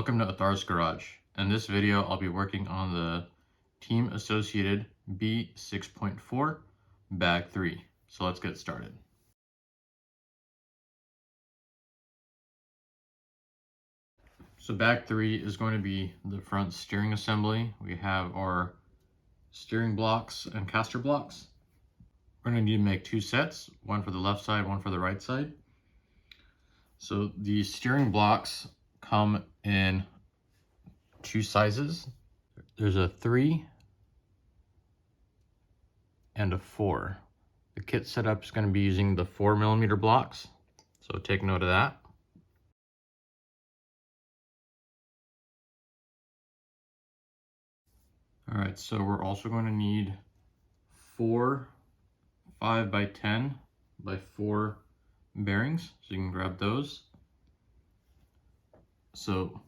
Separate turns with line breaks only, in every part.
Welcome to Athar's Garage. In this video, I'll be working on the Team Associated B6.4 Bag 3. So let's get started. So Bag 3 is going to be the front steering assembly. We have our steering blocks and caster blocks. We're going to need to make two sets, one for the left side, one for the right side. So the steering blocks come in two sizes. There's a 3 and a 4. The kit setup is going to be using the 4mm blocks, so take note of that. Alright, so we're also going to need 4 5x10x4 bearings, so you can grab those. So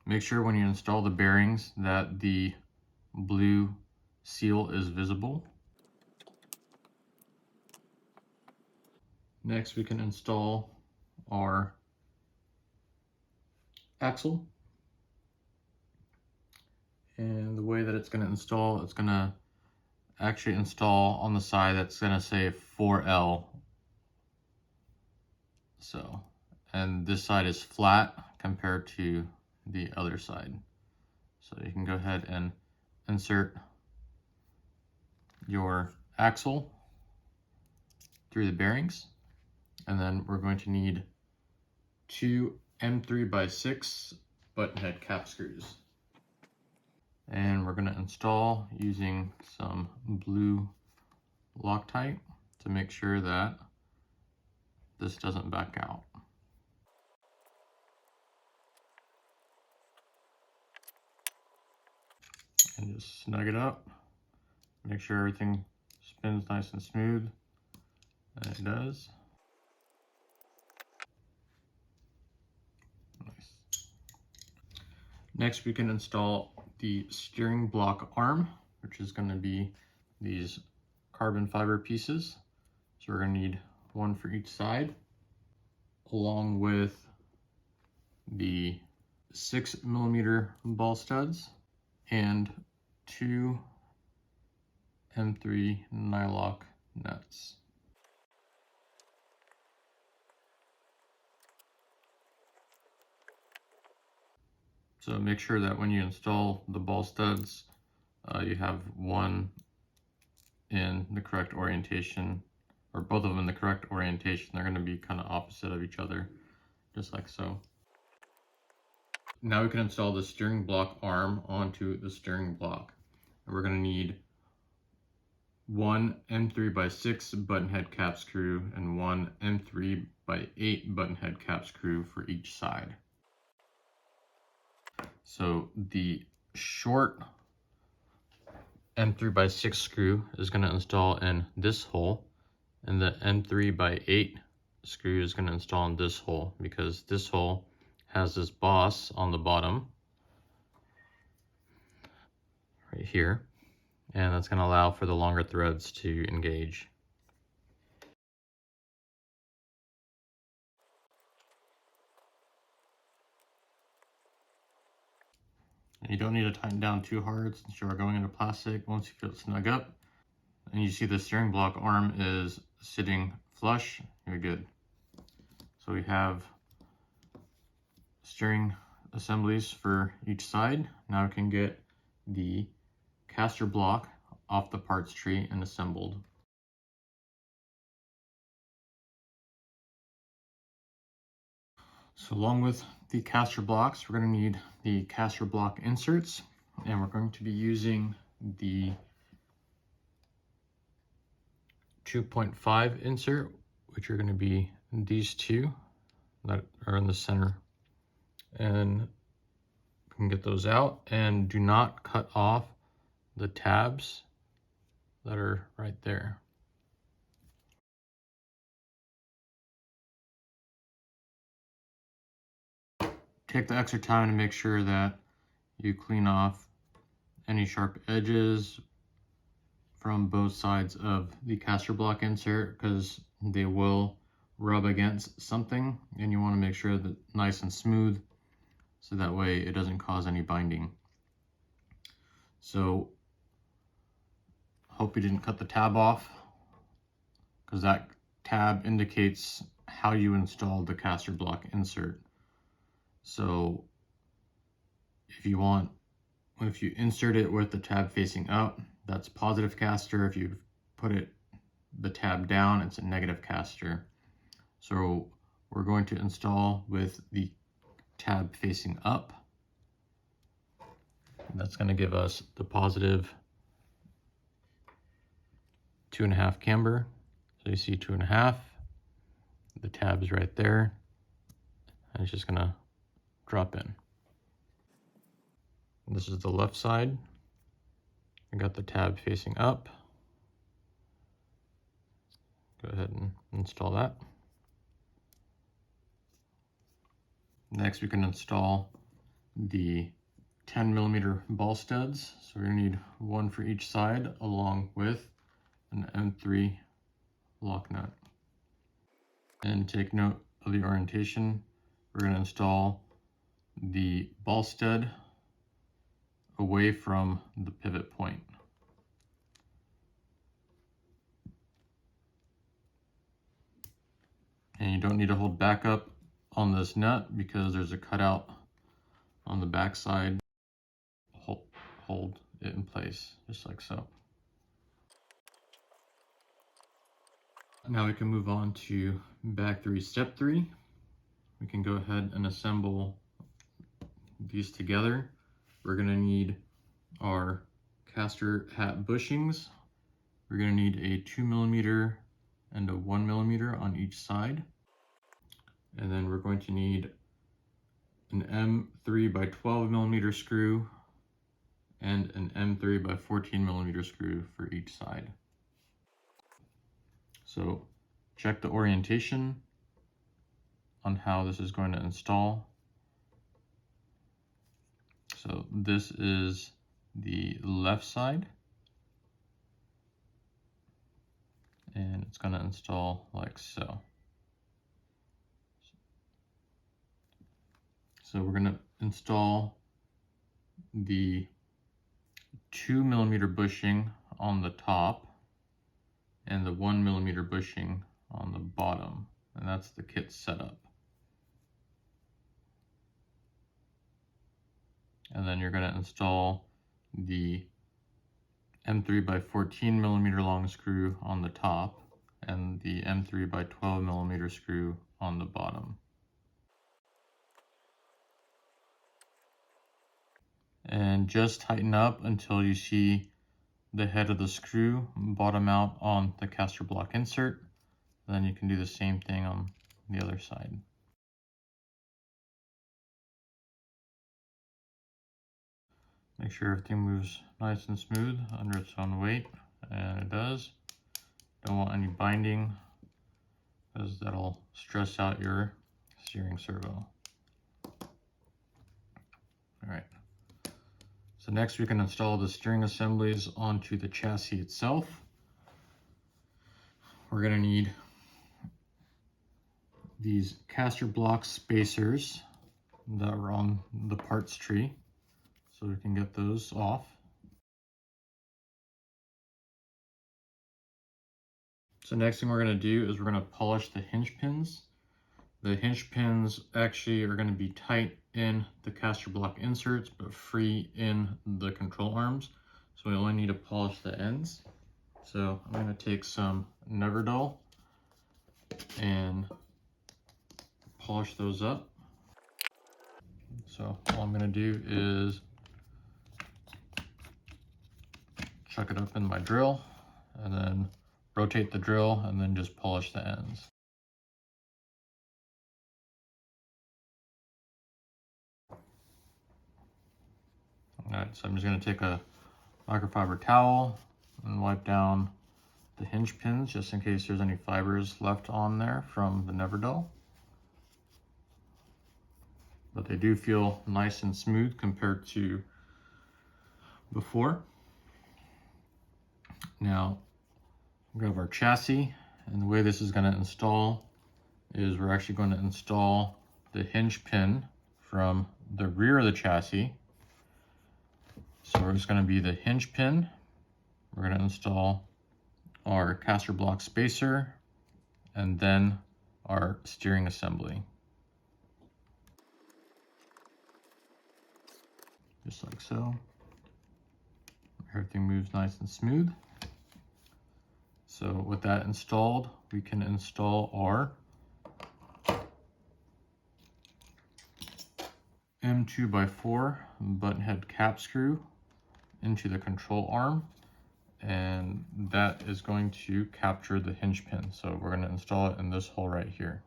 make sure when you install the bearings that the blue seal is visible. Next, we can install our axle. And the way that it's going to install, it's going to actually install on the side that's going to say 4L. So, and this side is flat compared to the other side. So you can go ahead and insert your axle through the bearings. And then we're going to need 2 M3x6 button head cap screws. And we're going to install using some blue Loctite to make sure that this doesn't back out. And just snug it up. Make sure everything spins nice and smooth. And it does. Nice. Next, we can install the steering block arm, which is going to be these carbon fiber pieces. So we're going to need one for each side, along with the 6mm ball studs and 2 M3 nylock nuts. So make sure that when you install the ball studs, you have one in the correct orientation, or both of them in the correct orientation. They're going to be kind of opposite of each other, just like so. Now we can install the steering block arm onto the steering block. And we're going to need 1 M3x6 button head cap screw and 1 M3x8 button head cap screw for each side. So the short M3x6 screw is going to install in this hole, and the M3x8 screw is going to install in this hole, because this hole has this boss on the bottom right here, and that's going to allow for the longer threads to engage. You don't need to tighten down too hard since you are going into plastic. Once you feel it snug up and you see the steering block arm is sitting flush, you're good. So we have steering assemblies for each side. Now we can get the caster block off the parts tree and assembled. So along with the caster blocks, we're going to need the caster block inserts, and we're going to be using the 2.5 insert, which are going to be these two that are in the center. And we can get those out, and do not cut off the tabs that are right there. Take the extra time to make sure that you clean off any sharp edges from both sides of the caster block insert, because they will rub against something and you want to make sure that nice and smooth. so that way it doesn't cause any binding. So hope you didn't cut the tab off, because that tab indicates how you install the caster block insert. So if you insert it with the tab facing up, that's positive caster. If you put the tab down, it's a negative caster. So we're going to install with the tab facing up. That's going to give us the positive 2.5 camber. So you see 2.5, the tab is right there, and it's just going to drop in. This is the left side. I got the tab facing up. Go ahead and install that. Next, we can install the 10mm ball studs. So we're gonna need one for each side, along with an M3 lock nut. And take note of the orientation. We're gonna install the ball stud away from the pivot point. And you don't need to hold back up on this nut because there's a cutout on the back side. Hold it in place, just like so. Now we can move on to bag 3, step 3. We can go ahead and assemble these together. We're gonna need our caster hat bushings. We're gonna need a 2mm and a 1mm on each side. And then we're going to need an M3 by 12mm screw and an M3 by 14mm screw for each side. So check the orientation on how this is going to install. So this is the left side, and it's going to install like so. So we're going to install the 2mm bushing on the top and the 1mm bushing on the bottom, and that's the kit setup. And then you're going to install the M3 by 14mm long screw on the top and the M3 by 12mm screw on the bottom. And just tighten up until you see the head of the screw bottom out on the caster block insert. Then you can do the same thing on the other side. Make sure everything moves nice and smooth under its own weight, and it does. Don't want any binding, because that'll stress out your steering servo. All right. So next we can install the steering assemblies onto the chassis itself. We're going to need these caster block spacers that were on the parts tree, so we can get those off. So next thing we're going to do is we're going to polish the hinge pins. The hinge pins actually are going to be tight in the caster block inserts, but free in the control arms. So we only need to polish the ends. So I'm going to take some Neverdull and polish those up. So all I'm going to do is chuck it up in my drill and then rotate the drill and then just polish the ends. Alright, so I'm just going to take a microfiber towel and wipe down the hinge pins just in case there's any fibers left on there from the Neverdull. But they do feel nice and smooth compared to before. Now we have our chassis, and the way this is going to install is we're actually going to install the hinge pin from the rear of the chassis. So it's going to be the hinge pin. We're going to install our caster block spacer and then our steering assembly. Just like so. Everything moves nice and smooth. So with that installed, we can install our M2x4 button head cap screw into the control arm, and that is going to capture the hinge pin. So we're going to install it in this hole right here.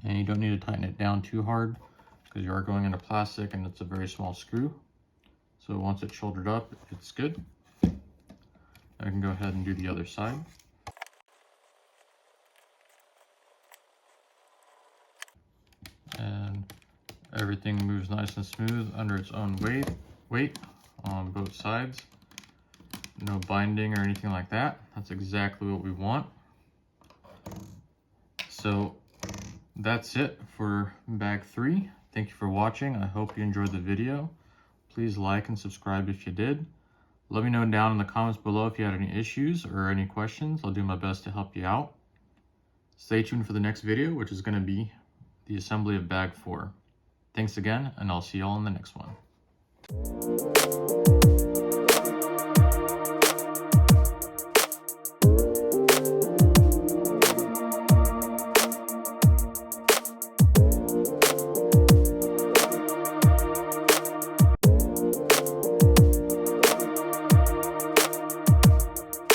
And you don't need to tighten it down too hard because you are going into plastic and it's a very small screw. So once it's shouldered up, it's good. I can go ahead and do the other side. And everything moves nice and smooth under its own weight on both sides. No binding or anything like that. That's exactly what we want. So that's it for bag 3. Thank you for watching. I hope you enjoyed the video. Please like and subscribe if you did. Let me know down in the comments below if you had any issues or any questions. I'll do my best to help you out. Stay tuned for the next video, which is going to be the assembly of bag 4. Thanks again, and I'll see y'all in the next one.